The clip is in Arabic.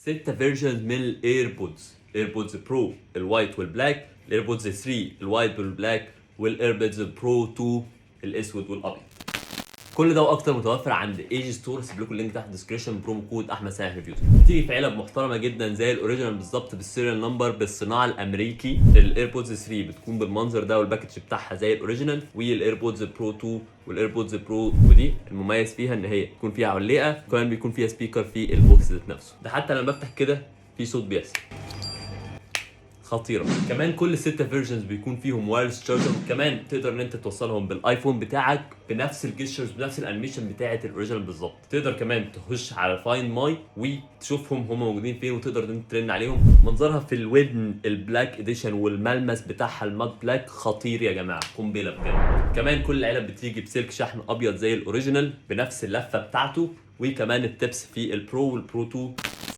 6 فيرجنز من الايربودز: ايربودز برو الوايت والبلاك، الايربودز 3 الوايت والبلاك، والايربودز برو 2 الاسود والابيض. كل ده واكتر متوفر عند ايجي ستور. هسيب لكم اللينك تحت الديسكربشن، برومو كود احمد سامح ريفيوز. تيجي في علب محترمه جدا زي الاوريجينال بالظبط، بالسيريال نمبر، بالصناعه الامريكي. الايربودز 3 بتكون بالمنظر ده والباكج بتاعها زي الاوريجينال، والايربودز برو 2 والايربودز برو، ودي المميز فيها ان هي بيكون فيها علقه، وكمان بيكون فيها سبيكر في البوكس ذات نفسه. ده حتى لما بفتح كده في صوت بيحصل، خطيره. كمان كل 6 فيرجنز بيكون فيهم وايرلس تشارجر، كمان تقدر ان انت توصلهم بالايفون بتاعك بنفس الجيسترز بنفس الانيميشن بتاعه الاوريجينال بالظبط. تقدر كمان تخش على فايند ماي وتشوفهم هم موجودين فين، وتقدر ان انت ترن عليهم. منظرها في الودن البلاك اديشن والملمس بتاعها المات بلاك خطير يا جماعه، قنبله بجد. كمان كل علب بتيجي بسلك شحن ابيض زي الاوريجينال بنفس اللفه بتاعته، وكمان التبس في البرو والبرو 2